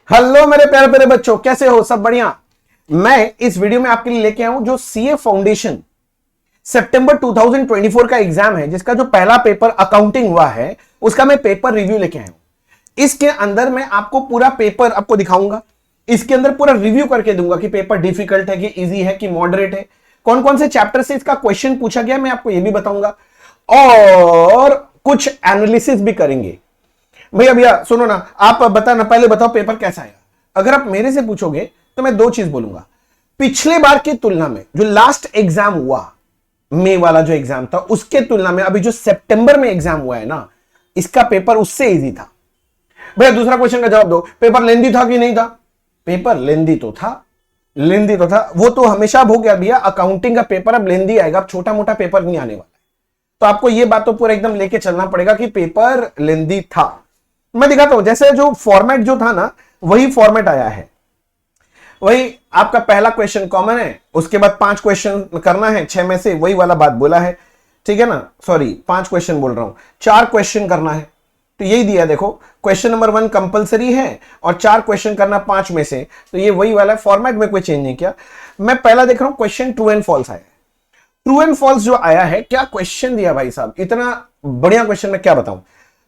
Hello मेरे प्यारे प्यारे बच्चों, कैसे हो? सब बढ़िया। मैं इस वीडियो में आपके लिए लेके आया हूं जो सीए फाउंडेशन सितंबर 2024 का एग्जाम है, जिसका जो पहला पेपर अकाउंटिंग हुआ है उसका मैं पेपर रिव्यू लेके आया हूं। इसके अंदर मैं आपको पूरा पेपर आपको दिखाऊंगा। इसके अंदर पूरा रिव्यू करके दूंगा कि पेपर डिफिकल्ट है कि इजी है कि मॉडरेट है, कौन कौन से चैप्टर से इसका क्वेश्चन पूछा गया मैं आपको यह भी बताऊंगा, और कुछ एनालिसिस भी करेंगे। भैया भैया सुनो ना, आप बताना, पहले बताओ पेपर कैसा आया। अगर आप मेरे से पूछोगे तो मैं दो चीज बोलूंगा। पिछले बार की तुलना में जो लास्ट एग्जाम हुआ, मई वाला जो एग्जाम था, उसके तुलना में अभी जो सितंबर में एग्जाम हुआ है ना, इसका पेपर उससे इजी था। भैया दूसरा क्वेश्चन का जवाब दो, पेपर लेंदी था कि नहीं था? पेपर लेंदी तो था, लेंदी तो था। वो तो हमेशा हो गया भैया, अकाउंटिंग का पेपर अब लेंदी आएगा, अब छोटा मोटा पेपर नहीं आने वाला है। तो आपको ये बात तो पूरा एकदम लेके चलना पड़ेगा कि पेपर लेंदी था। मैं दिखाता हूं, जैसे जो फॉर्मेट जो था ना वही फॉर्मेट आया है। वही आपका पहला क्वेश्चन कॉमन है, उसके बाद 5 क्वेश्चन करना है, 6 में से वही वाला बात बोला है, ठीक है ना? सॉरी 5 क्वेश्चन बोल रहा हूं, 4 क्वेश्चन करना है। तो यही दिया, देखो क्वेश्चन नंबर 1 कंपलसरी है और 4 क्वेश्चन करना 5 में से, तो ये वही वाला फॉर्मेट में कोई चेंज नहीं किया। मैं पहला देख रहा हूं, क्वेश्चन ट्रू एंड फॉल्स आया। ट्रू एंड फॉल्स जो आया है, क्या क्वेश्चन दिया भाई साहब, इतना बढ़िया क्वेश्चन मैं क्या बताऊं।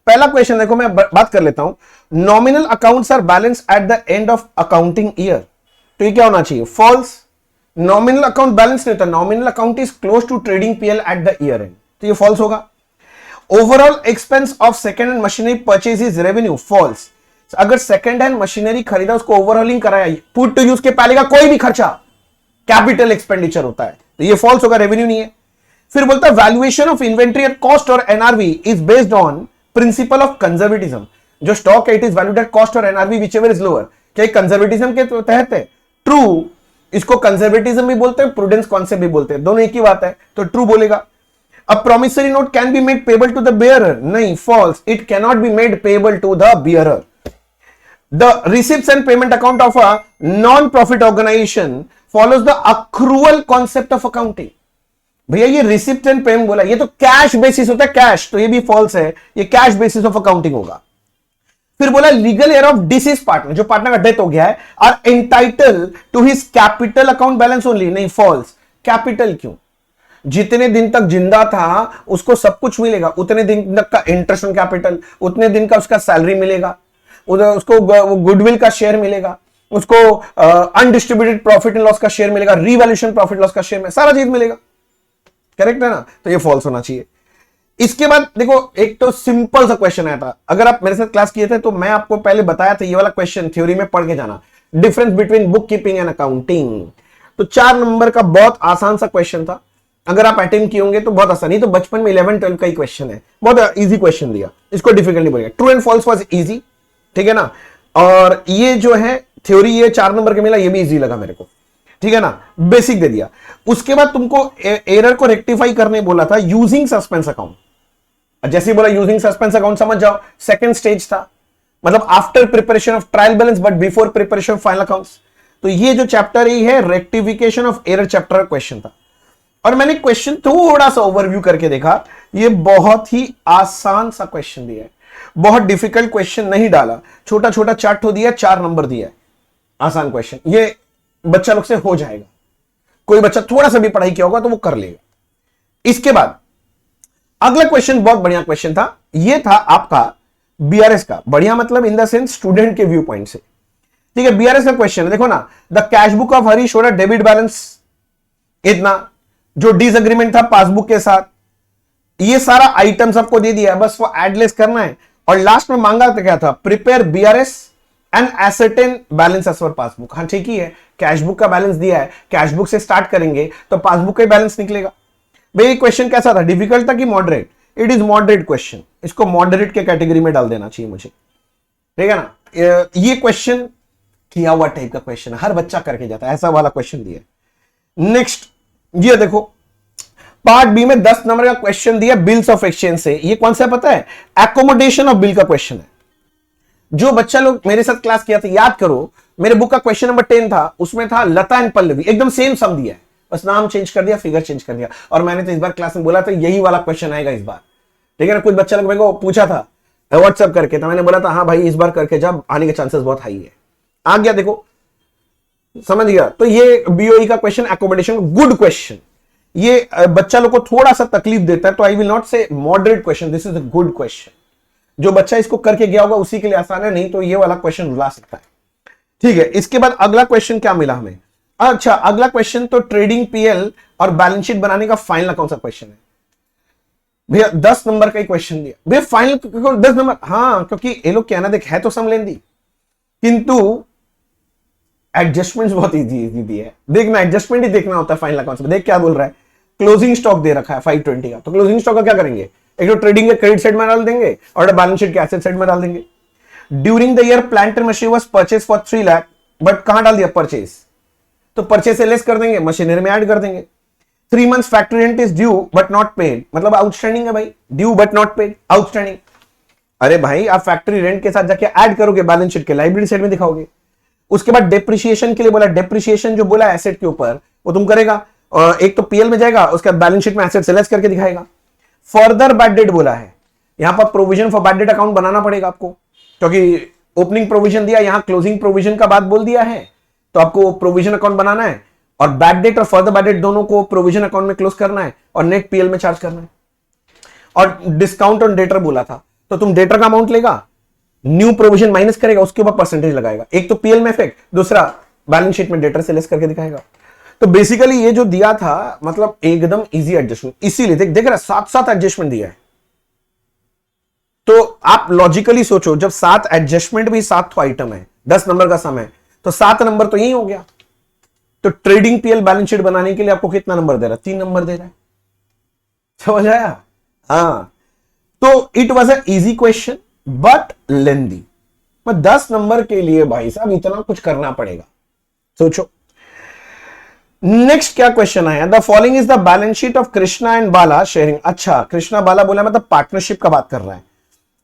पहला क्वेश्चन देखो, मैं बात कर लेता हूं। Nominal accounts are balance at the end of accounting year. तो ये क्या होना चाहिए? फॉल्स। नॉमिनल अकाउंट बैलेंस नहीं होता, nominal account is close to trading PL at the year end, तो ये फॉल्स होगा। Overall expense of second hand machinery purchase is revenue, false. अगर सेकेंड हैंड मशीनरी खरीदा, उसको ओवरऑलिंग कराया, पुट टू यूज के पहले का कोई भी खर्चा कैपिटल एक्सपेंडिचर होता है, तो ये फॉल्स होगा, रेवेन्यू नहीं है। फिर बोलता है valuation of inventory at cost or NRV is based on principle of conservatism. जो स्टॉक है it is valued at cost or NRV whichever is lower, क्या कंजर्वेटिज्म के तहत है? ट्रू। इसको कंजर्वेटिज्म भी बोलते हैं, प्रूडेंस कॉन्सेप्ट भी बोलते हैं, दोनों एक ही बात है, तो ट्रू बोलेगा। A promissory note can be made payable to the bearer, नहीं, false, it can not be made payable to the bearer. The receipts and payment account of a non-profit organization follows the accrual concept of accounting। भैया ये receipt and payment बोला, ये तो cash basis होता है, cash, तो ये भी फॉल्स है, ये कैश बेसिस ऑफ अकाउंटिंग होगा। फिर बोला legal heir of deceased partner, जो पार्टनर का डेथ हो गया है, are entitle to his capital account balance only, नहीं, फॉल्स। कैपिटल क्यों? जितने दिन तक जिंदा था उसको सब कुछ मिलेगा, उतने दिन तक का इंटरेस्ट ऑन कैपिटल, उतने दिन का उसका सैलरी मिलेगा, उधर उसको गुडविल का शेयर मिलेगा, उसको अनडिस्ट्रीब्यूटेड प्रॉफिट एंड लॉस का शेयर मिलेगा, रिवैल्यूएशन प्रॉफिट लॉस का शेयर में सारा चीज मिलेगा। करेक्ट है ना? तो ये फॉल्स होना चाहिए। इसके बाद देखो, एक तो सिंपल सा क्वेश्चन आया था, अगर आप मेरे साथ क्लास किए थे तो मैं आपको पहले बताया था, ये वाला क्वेश्चन थ्योरी में पढ़ के जाना, difference between book keeping and accounting. तो 4 नंबर का बहुत आसान सा क्वेश्चन था, अगर आप अटेम्प्ट किए होंगे तो बहुत आसान, ही तो बचपन में 11-12 का ही क्वेश्चन है, बहुत इजी क्वेश्चन दिया, इसको डिफिकल्ट नहीं बोलेगा। True and false was easy, ठीक है ना? और ये जो है थ्योरी, ये 4 नंबर का मिला, ये भी इजी लगा मेरे को, ठीक है ना? बेसिक दे दिया। उसके बाद तुमको एरर को रेक्टिफाई करने बोला था यूजिंग सस्पेंस अकाउंट। जैसे बोला यूजिंग सस्पेंस अकाउंट, समझ जाओ सेकंड स्टेज था, मतलब after preparation of trial balance but before preparation of final accounts. तो ये जो चैप्टर है रेक्टिफिकेशन ऑफ एरर चैप्टर का क्वेश्चन था, और मैंने क्वेश्चन थोड़ा सा ओवरव्यू करके देखा, ये बहुत ही आसान सा क्वेश्चन दिया है, बहुत डिफिकल्ट क्वेश्चन नहीं डाला, छोटा छोटा चार्ट हो दिया, 4 नंबर दिया है, आसान क्वेश्चन, ये बच्चा लोग से हो जाएगा। कोई बच्चा थोड़ा सा भी पढ़ाई किया होगा तो वो कर लेगा। इसके बाद अगला क्वेश्चन बहुत बढ़िया क्वेश्चन था, ये था आपका बीआरएस का, बढ़िया मतलब इन द सेंस स्टूडेंट के व्यू पॉइंट से, ठीक है? बीआरएस का क्वेश्चन देखो ना, the cash book of Hari showed a debit balance इतना, जो डिसएग्रीमेंट था पासबुक के साथ, ये सारा आइटम सबको दे दिया है, बस वो एडलेस करना है। और लास्ट में मांगा था क्या था? Prepare BRS and ascertain balance as per passbook. हाँ ठीक ही है, कैश बुक का बैलेंस दिया है, कैश बुक से स्टार्ट करेंगे तो पासबुक का बैलेंस निकलेगा। भाई ये क्वेश्चन कैसा था, डिफिकल्ट था कि moderate? It is moderate question, इसको मॉडरेट के कैटेगरी में डाल देना चाहिए मुझे, ठीक है ना? ये क्वेश्चन किया हुआ टाइप का क्वेश्चन है, हर बच्चा करके जाता है, ऐसा वाला क्वेश्चन दिया है। नेक्स्ट ये देखो, पार्ट बी में 10 नंबर का क्वेश्चन दिया बिल्स ऑफ एक्सचेंज से। ये कौन सा पता है? एकोमोडेशन ऑफ बिल का क्वेश्चन है। जो बच्चा लोग मेरे साथ क्लास किया था याद करो, मेरे बुक का क्वेश्चन नंबर 10 था, उसमें था लता एंड पल्लवी, एकदम सेम सम दिया है, बस नाम चेंज कर दिया, फिगर चेंज कर दिया। और मैंने तो इस बार क्लास में बोला था यही वाला क्वेश्चन आएगा इस बार, ठीक है ना? कुछ बच्चा लोग मेरे को पूछा था व्हाट्सएप करके, तो मैंने बोला था हाँ भाई इस बार करके जब आने के चांसेस बहुत हाई है, आ गया, देखो समझ गया। तो ये बीओई का क्वेश्चन, एकोमोडेशन, गुड क्वेश्चन। ये बच्चा लोग को थोड़ा सा तकलीफ देता है, तो आई विल नॉट से moderate question, this is a good question. जो बच्चा इसको करके गया होगा उसी के लिए आसान है, नहीं तो ये वाला क्वेश्चन रुला सकता है। ठीक है, इसके बाद अगला क्वेश्चन क्या मिला हमें? अच्छा, अगला क्वेश्चन तो ट्रेडिंग पीएल और बैलेंस शीट बनाने का फाइनल कौन सा क्वेश्चन है भैया? 10 नंबर का ही क्वेश्चन दिया भैया, फाइनल 10 नंबर। हाँ, क्योंकि ये लोग क्या ना, देख है तो सम लेंदी, किंतु एडजस्टमेंट बहुत इजी है। देखना, एडजस्टमेंट ही देखना होता है फाइनल अकाउंट्स में। देख क्या बोल रहा है, क्लोजिंग स्टॉक दे रखा है 520 का, तो क्लोजिंग स्टॉक का क्या करेंगे? एक तो ट्रेडिंग के क्रेडिट साइड में डाल देंगे और बैलेंस शीट के एसेट साइड में डाल देंगे। During the year plant and machine was purchase for 3 lakh, but कहां डाल दिया? परचेज, तो परचेज से लेस कर देंगे, मशीनरी में ऐड कर देंगे। 3 months factory rent is due but not paid, मतलब आउटस्टैंडिंग है भाई, due but not paid, outstanding. अरे भाई, आप फैक्ट्री रेंट के साथ जाके ऐड करोगे, बैलेंस शीट के लायबिलिटी साइड में दिखाओगे। उसके बाद डेप्रिसिएशन के लिए बोला, डेप्रिसिएशन जो बोला एसेट के ऊपर, वो तुम करेगा, एक तो पीएल में जाएगा, उसके बाद बैलेंस शीट में एसेट से लेस करके दिखाएगा। फर्दर बैड डेट बोला है, यहां पर provision for bad debt account बनाना पड़ेगा आपको, क्योंकि ओपनिंग प्रोविजन दिया, यहां क्लोजिंग प्रोविजन का बात बोल दिया है, तो आपको प्रोविजन अकाउंट बनाना है और बैड डेट और फर्दर बैड डेट दोनों को प्रोविजन अकाउंट में क्लोज करना है और नेट पीएल में चार्ज करना है। और डिस्काउंट ऑन डेटर बोला था, तो तुम डेटर का अमाउंट लेगा, न्यू प्रोविजन माइनस करेगा, उसके ऊपर परसेंटेज लगाएगा। एक तो पीएल में इफेक्ट, दूसरा बैलेंस शीट में डेटर से लेस करके दिखाएगा। तो बेसिकली ये जो दिया था, मतलब एकदम इजी एडजस्टमेंट, इसीलिए देख रहा, 7 एडजस्टमेंट दिया है। तो आप लॉजिकली सोचो, जब 7 एडजस्टमेंट भी 7 आइटम है, 10 नंबर का सम है, तो 7 नंबर तो यही हो गया। तो ट्रेडिंग पीएल बैलेंस शीट बनाने के लिए आपको कितना नंबर दे रहा है? 3 नंबर दे रहा है। समझ आया? हाँ, तो it was a easy question but lengthy. 10 number के लिए भाई साहब इतना कुछ करना पड़ेगा, सोचो। नेक्स्ट क्या क्वेश्चन आया? The following is the balance sheet of Krishna and Bala sharing. अच्छा, कृष्णा बाला बोला, मतलब पार्टनरशिप का बात कर रहा है,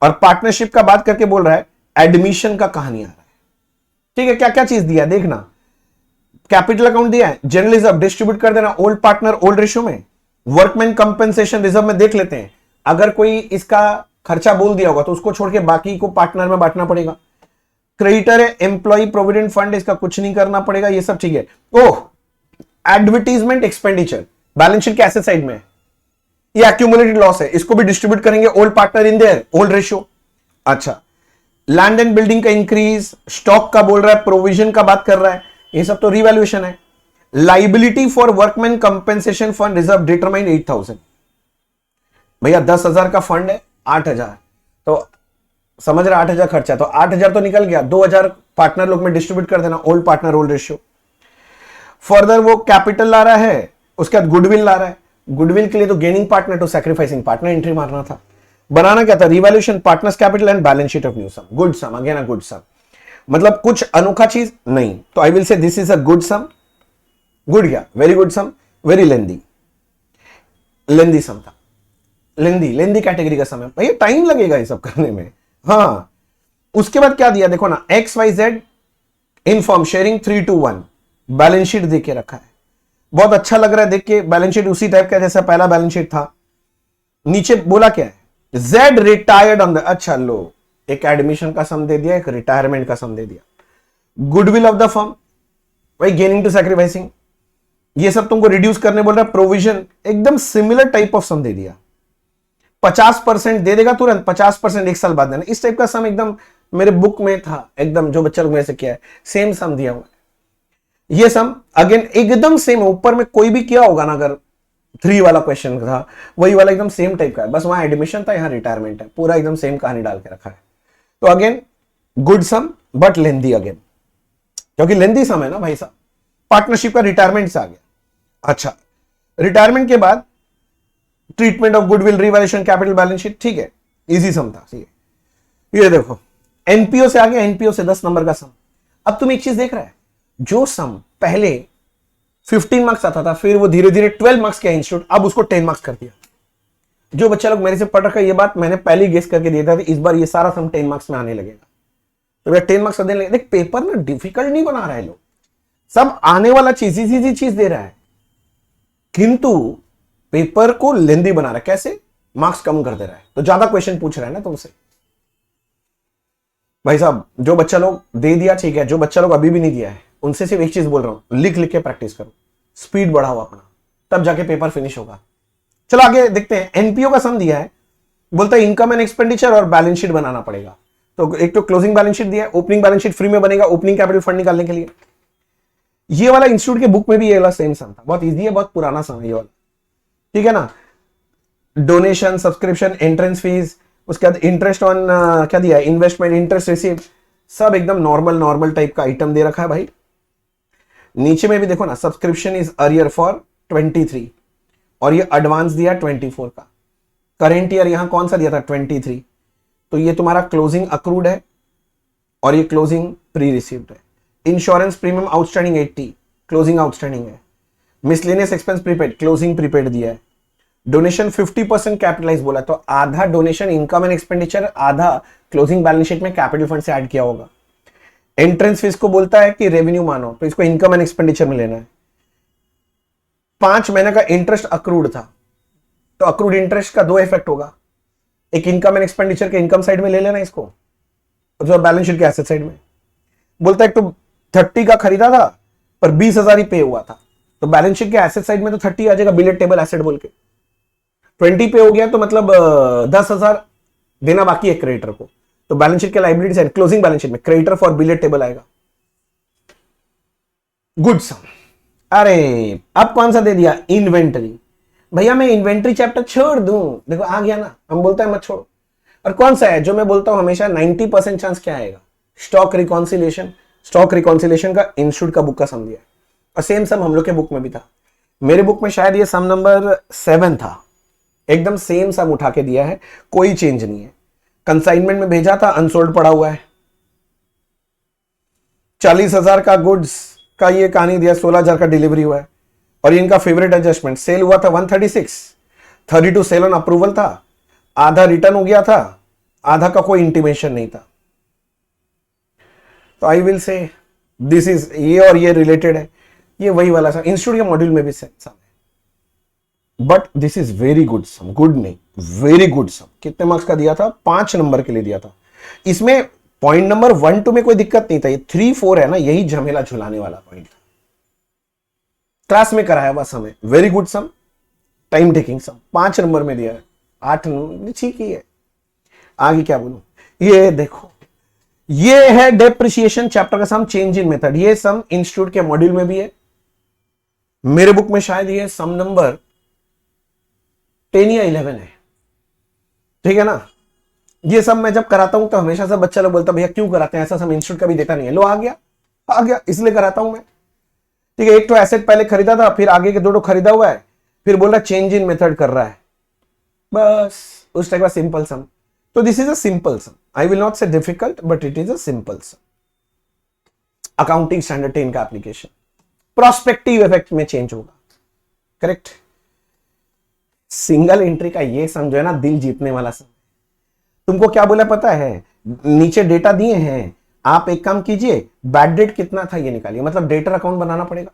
और पार्टनरशिप का बात करके बोल रहा है एडमिशन का कहानी आ रहा है। ठीक है, क्या क्या चीज दिया देखना। कैपिटल अकाउंट दिया है, जनरल रिजर्व डिस्ट्रीब्यूट कर देना ओल्ड पार्टनर ओल्ड रेशियो में। वर्कमैन कंपेंसेशन रिजर्व में देख लेते हैं, अगर कोई इसका खर्चा बोल दिया होगा तो उसको छोड़ के बाकी को पार्टनर में बांटना पड़ेगा। क्रेडिटर है एम्प्लॉय प्रोविडेंट फंड, इसका कुछ नहीं करना पड़ेगा, ये सब ठीक है। ओह, एडवर्टीजमेंट एक्सपेंडिचर बैलेंस शीट के एसेट साइड में, ये एक्यूमुलेटेड लॉस है, इसको भी डिस्ट्रीब्यूट करेंगे old partner in their old ratio. अच्छा, लैंड एंड बिल्डिंग का इंक्रीज, स्टॉक का बोल रहा है, प्रोविजन का बात कर रहा है, ये सब तो रिवैल्यूएशन है। Liability for workman compensation fund reserve determine 8000। भैया 10,000 का फंड है, 8,000, तो समझ रहा 8,000 खर्चा, तो 8,000 तो निकल गया, 2,000 पार्टनर लोग में डिस्ट्रीब्यूट कर देना old partner old ratio. Further वो कैपिटल ला रहा है, उसके बाद गुडविल ला रहा है, गुडविल के लिए तो gaining partner to sacrificing partner entry मारना था। बनाना क्या था? Revaluation, partners capital and balance sheet of new sum, good sum, again a good sum, मतलब कुछ अनोखा चीज नहीं। तो I will say this is a good sum, good क्या, very good sum, very lengthy, lengthy sum था, lengthy category का सम है भैया, टाइम लगेगा ये सब करने में। हाँ, उसके बाद क्या दिया देखो ना, XYZ inform sharing 3:1, balance sheet देख के रखा है, बहुत अच्छा लग रहा है देख के। बैलेंस शीट उसी टाइप का जैसा पहला बैलेंस शीट था। नीचे बोला क्या है? Z रिटायर्ड ऑन द, अच्छा लो, एक एडमिशन का सम दे दिया, एक रिटायरमेंट का सम दे दिया। गुडविल ऑफ द फर्म, भाई गेनिंग टू सैक्रिफाइसिंग, ये सब तुमको रिड्यूस करने बोल रहा है। प्रोविजन एकदम सिमिलर टाइप ऑफ सम दे दिया, 50% दे देगा तुरंत, 50% एक साल बाद देना, इस टाइप का सम एकदम मेरे बुक में था, एकदम जो बच्चा लोग मेरे से किया है सेम सम दिया हुआ है। ये सम अगेन एकदम सेम, ऊपर में कोई भी किया होगा ना, अगर 3 वाला क्वेश्चन था वही वाला एकदम सेम टाइप का है, बस वहां एडमिशन था, यहां रिटायरमेंट है, पूरा एकदम सेम कहानी डाल के रखा है। तो again good sum but lengthy, again क्योंकि लेंदी सम है ना भाई साहब, पार्टनरशिप का रिटायरमेंट से आ गया। अच्छा, रिटायरमेंट के बाद treatment of goodwill, revaluation, capital, balance sheet, ठीक है, इजी सम था। ठीक है, ये देखो एनपीओ से आ गया, एनपीओ से 10 नंबर का सम। अब तुम एक चीज देख रहा है, जो सम पहले 15 मार्क्स आता था, फिर वो धीरे धीरे 12 मार्क्स का इंस्टीट्यूट, अब उसको 10 मार्क्स कर दिया। जो बच्चा लोग मेरे से पढ़ रखा है, ये बात मैंने पहले गेस करके दिया था, इस बार ये सारा सम 10 मार्क्स में आने लगेगा। तो भैया 10 मार्क्स देने लगे। देख, पेपर ना डिफिकल्ट नहीं बना रहा है लोग, सब आने वाला चीज इजी चीज दे रहा है, किंतु पेपर को लेंदी बना रहा है। कैसे? मार्क्स कम कर दे रहा है, तो ज्यादा क्वेश्चन पूछ रहा है ना तुमसे। भाई साहब जो बच्चा लोग दे दिया ठीक है, जो बच्चा लोग अभी भी नहीं दिया है उनसे सिर्फ एक चीज बोल रहा हूं, लिख लिख के प्रैक्टिस करो, स्पीड बढ़ाओ अपना, तब जाके पेपर फिनिश होगा। चलो आगे देखते हैं। एनपीओ का सम दिया है, बोलता है इनकम एंड एक्सपेंडिचर और बैलेंस शीट बनाना पड़ेगा। तो एक तो क्लोजिंग बैलेंस शीट दिया है, ओपनिंग बैलेंस शीट फ्री में बनेगा ओपनिंग कैपिटल फंड निकालने के लिए। ये वाला इंस्टीट्यूट के बुक में भी ये वाला सेम सम था, बहुत इजी है, बहुत पुराना सम है ये वाला, ठीक है ना। डोनेशन, सब्सक्रिप्शन, एंट्रेंस फीस, उसके बाद इंटरेस्ट ऑन क्या दिया है, इन्वेस्टमेंट, इंटरेस्ट रिसीव, सब एकदम नॉर्मल नॉर्मल टाइप का आइटम दे रखा है भाई। नीचे में भी देखो ना, सब्सक्रिप्शन इज अरियर फॉर 23 और ये एडवांस दिया 24 का। करेंट ईयर यहां कौन सा दिया था 23, तो ये तुम्हारा क्लोजिंग अक्रूड है और ये क्लोजिंग प्री रिसीव्ड है। Insurance premium outstanding 80, closing outstanding है। Miscellaneous expense prepaid, closing prepaid दिया है। डोनेशन 50% कैपिटलाइज बोला, तो आधा डोनेशन इनकम एंड एक्सपेंडिचर, आधा क्लोजिंग बैलेंस शीट में कैपिटल फंड से ऐड किया होगा। एंट्रेंस फीस को बोलता है कि रेवेन्यू मानो, तो इसको इनकम एंड एक्सपेंडिचर में लेना है। 5 महीने का इंटरेस्ट अक्रूड था, तो अक्रूड इंटरेस्ट का 2 इफेक्ट होगा, एक इनकम एंड एक्सपेंडिचर के इनकम साइड में ले लेना इसको, और जो बैलेंस शीट के एसेट साइड में। बोलता है तो 30 का खरीदा था पर 20,000 ही पे हुआ था, तो बैलेंस शीट के एसेट साइड में तो 30 आ जाएगा बिलेट टेबल एसेट बोल के। 20 पे हो गया तो मतलब 10,000 देना बाकी है क्रेडिटर को, तो बैलेंस शीट के liability side, closing balance sheet में क्रेडिटर फॉर बिलेट टेबल आएगा। गुड सम। अरे अब कौन सा दे दिया, इन्वेंटरी। भैया मैं इन्वेंटरी चैप्टर छोड़ दूं, देखो आ गया ना, हम बोलते हैं मत छोड़ो। और कौन सा है जो मैं बोलता हूं हमेशा 90% चांस क्या आएगा, स्टॉक रिकॉन्सिलेशन। स्टॉक रिकॉन्सिलेशन का इंस्टीट्यूट का बुक का सम दिया है, और सेम सम हम लोग के बुक में भी था। मेरे बुक में शायद ये सम नंबर 7 था, एकदम सेम सम उठा के दिया है, कोई चेंज नहीं है। कंसाइनमेंट में भेजा था, अनसोल्ड पड़ा हुआ है। 40,000 का गुड्स का ये कहानी दिया, 16,000 का डिलीवरी हुआ है। और इनका फेवरेट एडजस्टमेंट, सेल हुआ था 136, 32 सेल ऑन अप्रूवल था, आधा रिटर्न हो गया था, आधा का कोई इंटीमेशन नहीं था। तो I will say this is, ये और ये रिलेटेड है, ये वही वाला सम इंस्टीट्यूट के मॉड्यूल में भी सम है। But this is very good sum, good नहीं वेरी गुड सम। कितने मार्क्स का दिया था, 5 नंबर के लिए दिया था। इसमें पॉइंट नंबर 1 2 में कोई दिक्कत नहीं था, ये 3 4 है ना, यही झमेला झुलाने वाला पॉइंट था। क्लास में कराया हुआ सम है, वेरी गुड सम, टाइम टेकिंग सम, 5 नंबर में दिया है, 8 नंबर ठीक ही है। आगे क्या बोलूं, ये देखो, ये है डेप्रिसिएशन चैप्टर का सम, चेंज इन मेथड। ये सम इंस्टीट्यूट के मॉड्यूल में भी है, मेरे बुक में शायद ये सम नंबर 10 या 11 है, ठीक है ना। ये सब मैं जब कराता हूं तो हमेशा से बच्चा लोग बोलता भैया क्यों कराते हैं, ऐसा सब इंस्टीट्यूट का भी देता नहीं है। लो आ गया इसलिए कराता हूं मैं, ठीक है। एक तो एसेट पहले खरीदा था, फिर आगे के 2 खरीदा हुआ है, फिर बोल रहा चेंज इन मेथड कर रहा है, बस उस टाइप का सिंपल सम। तो this is a simple sum, I will not say difficult but it is a simple sum. Accounting standard 10 का एप्लीकेशन, प्रोस्पेक्टिव इफेक्ट में चेंज होगा, करेक्ट। सिंगल एंट्री का ये सम जो है ना, दिल जीतने वाला सम। तुमको क्या बोला पता है, नीचे डेटा दिए हैं, आप एक काम कीजिए, बैड डेट कितना था ये निकालिए, मतलब डेटर अकाउंट बनाना पड़ेगा।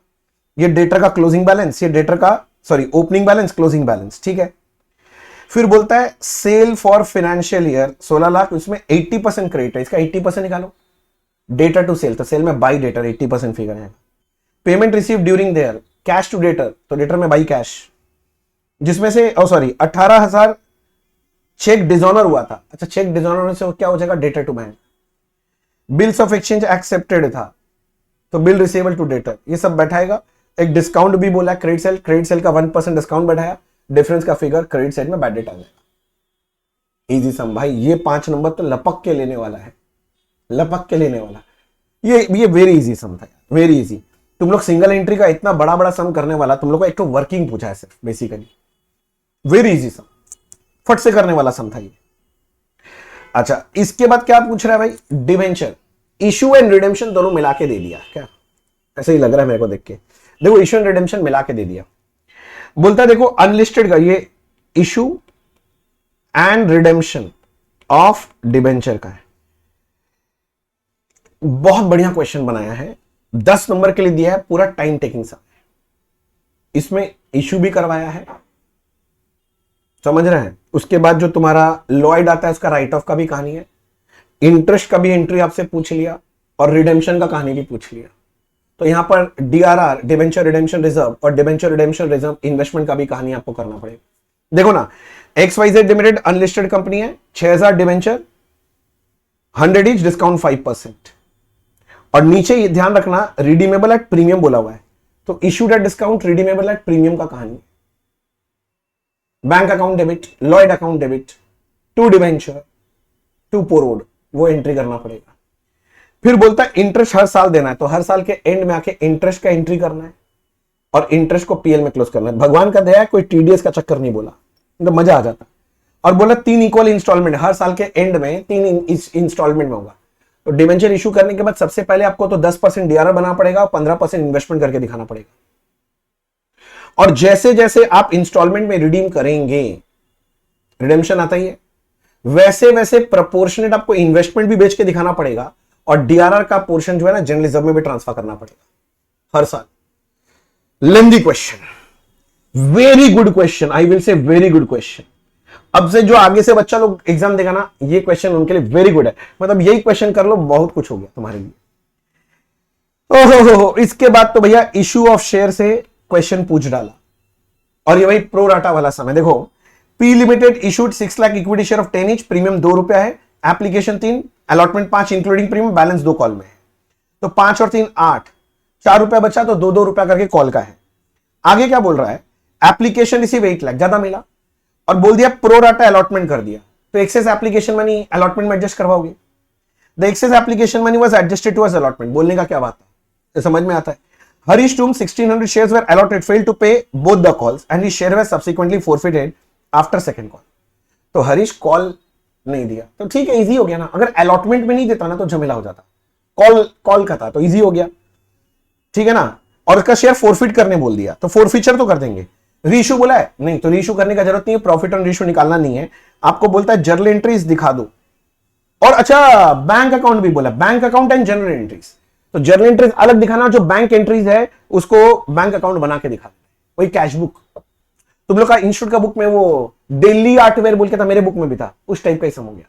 ये डेटर का क्लोजिंग बैलेंस, ये डेटर का ओपनिंग बैलेंस, क्लोजिंग बैलेंस, ठीक है। फिर बोलता है sale for financial year 16 lakh, उसमें 80% क्रेडिट है, इसका 80% निकालो। डेटर टू सेल, तो सेल में बाई डेटर 80% फिगर है। Payment receive during there, cash to debtor, तो डेटर में बाई कैश, जिसमें से 18,000 चेक डिसऑनर हुआ था। अच्छा, चेक डिसऑनर से क्या हो जाएगा, debtor to bank. Bills of exchange accepted था, तो बिल रिसीवेबल टू डेटर, ये सब बैठाएगा। एक डिस्काउंट भी बोला, क्रेडिट सेल का 1% डिस्काउंट बैठाया, डिफरेंस का फिगर क्रेडिट साइड में बैड डेट आ जाएगा। इजी सम भाई, ये 5 नंबर तो लपक के लेने वाला है, लपक के लेने वाला। ये वेरी इजी सम था, वेरी इजी। तुम लोग सिंगल एंट्री का इतना बड़ा बड़ा सम करने वाला, तुम लोग को एक तो वर्किंग पूछा है सिर्फ, बेसिकली वेरी इजी सम, फट से करने वाला सम था ये। अच्छा, इसके बाद क्या पूछ रहा है भाई, डिवेंचर, इशू एंड रिडेम्पशन दोनों मिला के दे दिया क्या, ऐसे ही लग रहा है मेरे को देख के। देखो इशू एंड रिडेम्पशन मिला के दे दिया। बोलता है देखो अनलिस्टेड का ये issue and redemption of debenture का है। बहुत बढ़िया क्वेश्चन बनाया है, 10 नंबर के लिए दिया है, पूरा टाइम टेकिंग सा। इसमें इशू भी करवाया है, समझ रहे हैं। उसके बाद जो तुम्हारा लॉयड आता है उसका राइट ऑफ का भी कहानी है, इंटरेस्ट का भी एंट्री आपसे पूछ लिया और रिडेम्पशन का कहानी भी पूछ लिया। तो यहां पर डीआरआर, डिबेंचर रिडेम्पशन रिजर्व, और डिबेंचर रिडेम्पशन रिजर्व इन्वेस्टमेंट का भी कहानी आपको करना पड़ेगा। देखो ना, XYZ लिमिटेड अनलिस्टेड कंपनी है, 6000 डिबेंचर, 100 इच, डिस्काउंट 5%। और नीचे ये ध्यान रखना, रिडीमेबल एट प्रीमियम बोला हुआ है, तो issued at discount, redeemable at premium का कहानी। बैंक अकाउंट डेबिट, लॉयड account debit, to debenture, to पोरोड, वो एंट्री करना पड़ेगा। फिर बोलता है इंटरेस्ट हर साल देना है, तो हर साल के एंड में आके इंटरेस्ट का एंट्री करना है और इंटरेस्ट को पीएल में क्लोज करना है। भगवान का दया है, कोई टीडीएस का चक्कर नहीं बोला, तो मजा आ जाता। और बोला 3 इक्वल इंस्टॉलमेंट, हर साल के एंड में 3 इंस्टॉलमेंट में होगा। तो डिबेंचर इशू करने के बाद सबसे पहले आपको तो 10% डीआरआर बनाना पड़ेगा और 15% इन्वेस्टमेंट करके दिखाना पड़ेगा। और जैसे जैसे आप इंस्टॉलमेंट में रिडीम करेंगे, रिडेम्पशन आता ही है, वैसे वैसे प्रोपोर्शनेट आपको इन्वेस्टमेंट भी बेच के दिखाना पड़ेगा और डीआरआर का पोर्शन जो है ना जनरल रिजर्व में भी ट्रांसफर करना पड़ेगा हर साल। Lengthy question, very good question, I will से वेरी गुड क्वेश्चन। अब से जो आगे से बच्चा लोग एग्जाम देगा ना, ये क्वेश्चन उनके लिए वेरी गुड है। मतलब यही क्वेश्चन कर लो, बहुत कुछ हो गया तुम्हारे लिए। ओहो, इसके बाद तो भैया इशू ऑफ शेयर से क्वेश्चन पूछ डाला, और ये भाई प्रो राटा वाला समय। देखो, P limited issued 6 lakh equity share of 10 inch, premium 2 रुपया है, application 3, allotment 5 including premium, balance 2 call में है। तो 5 और 3 8, 4 रुपया बचा, तो 2-2 रुपया करके कॉल का है। आगे क्या बोल रहा है, एप्लीकेशन रिसीव 8 लाख, ज्यादा मिला, और बोल दिया प्रो राटा अलॉटमेंट कर दिया, तो एक्सेस एप्लीकेशन मनी अलॉटमेंट में एडजस्ट करवाओगे। The excess application money was adjusted towards allotment, बोलने का क्या बात है, समझ में आता है। Harish टूम 1600 shares were allotted, failed to pay both the calls and his share was subsequently forfeited after second call। तो हरीश कॉल नहीं दिया, तो ठीक है, इजी हो गया ना। अगर अलॉटमेंट में नहीं देता ना तो झमेला हो जाता, कॉल का था तो इजी हो गया, ठीक है ना। और उसका शेयर फोरफिट करने बोल दिया, तो फोरफिचर तो कर देंगे। रीइश्यू बोला है, नहीं, तो रीइश्यू करने का जरूरत नहीं है, प्रॉफिट ऑन रीइश्यू निकालना नहीं है। आपको बोलता है जर्नल एंट्रीज दिखा दो, और अच्छा बैंक अकाउंट भी बोला, bank account and journal entries. तो जर्नल एंट्रीज अलग दिखाना, जो बैंक एंट्रीज है उसको बैंक अकाउंट बना के दिखा, वही कैश बुक। तुम लोग का इंस्टीट्यूट का बुक में वो डेली आर्टवेयर बोल के था, मेरे बुक में भी था, उस टाइप का ही सम हो गया।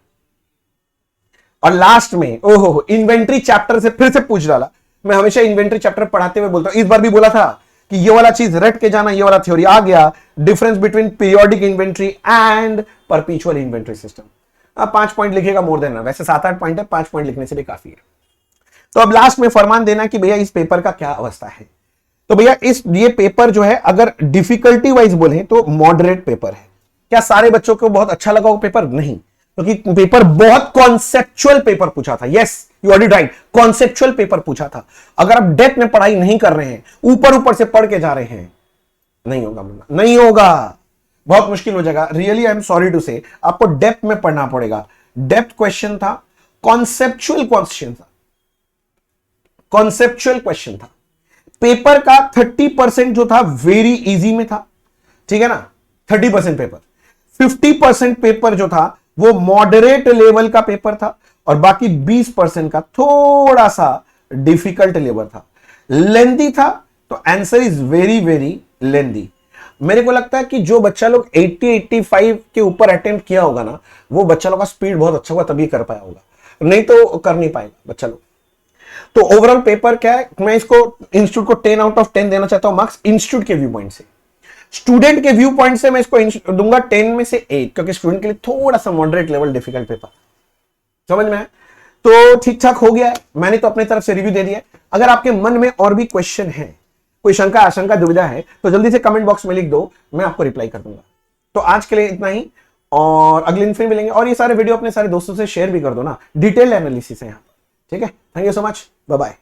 और लास्ट में ओहो, इन्वेंट्री चैप्टर से फिर से पूछ डाला। मैं हमेशा इन्वेंट्री चैप्टर पढ़ाते हुए बोलता हूं, इस बार भी बोला था कि ये वाला चीज रट के जाना, ये वाला थ्योरी आ गया, difference between periodic inventory and perpetual inventory system. अब 5 पॉइंट लिखेगा मोर देन, वैसे 7-8 पॉइंट है, 5 पॉइंट लिखने से भी काफी है। तो अब लास्ट में फरमान देना कि भैया इस पेपर का क्या अवस्था है। तो भैया ये पेपर जो है, अगर डिफिकल्टी वाइज बोले तो मॉडरेट पेपर है। क्या सारे बच्चों को बहुत अच्छा लगा वो पेपर? नहीं, क्योंकि पेपर बहुत कॉन्सेप्चुअल पेपर पूछा था। Yes, you are right, conceptual paper पूछा था। अगर आप डेप्थ में पढ़ाई नहीं कर रहे हैं, ऊपर ऊपर से पढ़ के जा रहे हैं, नहीं होगा, नहीं होगा, बहुत मुश्किल हो जाएगा। Really I am sorry to say, आपको डेप्थ में पढ़ना पड़ेगा। डेप्थ क्वेश्चन था, कॉन्सेप्चुअल क्वेश्चन था, कॉन्सेप्चुअल क्वेश्चन था। पेपर का 30% जो था वेरी इजी में था, ठीक है ना, 30% पेपर। 50% पेपर जो था वो मॉडरेट लेवल का पेपर था, और बाकी 20% का थोड़ा सा डिफिकल्ट लेवल था। लेंदी था, तो answer is very very lengthy. मेरे को लगता है कि जो बच्चा लोग 80-85 के ऊपर अटेम्प्ट किया होगा ना, वो बच्चा लोग का स्पीड बहुत अच्छा हुआ, तभी कर पाया होगा, नहीं तो कर नहीं पाएगा बच्चा लोग। तो ओवरऑल पेपर क्या है, मैं इसको इंस्टीट्यूट को 10 आउट ऑफ 10 देना चाहता हूं मार्क्स, इंस्टीट्यूट के व्यू पॉइंट से। स्टूडेंट के व्यू पॉइंट से मैं इसको दूंगा 10 में से 8, क्योंकि स्टूडेंट के लिए थोड़ा सा मॉडरेट लेवल डिफिकल्ट पेपर, समझ में आया? तो ठीक ठाक हो गया है, मैंने तो अपनी तरफ से रिव्यू दे दिया। अगर आपके मन में और भी क्वेश्चन है, कोई शंका आशंका दुविधा है, तो जल्दी से कमेंट बॉक्स में लिख दो, मैं आपको रिप्लाई कर दूंगा। तो आज के लिए इतना ही, और अगले दिन फिर मिलेंगे। और ये सारे वीडियो अपने सारे दोस्तों से शेयर भी कर दो ना, डिटेल एनालिसिस है यहाँ पर, ठीक है। Thank you so much, bye bye.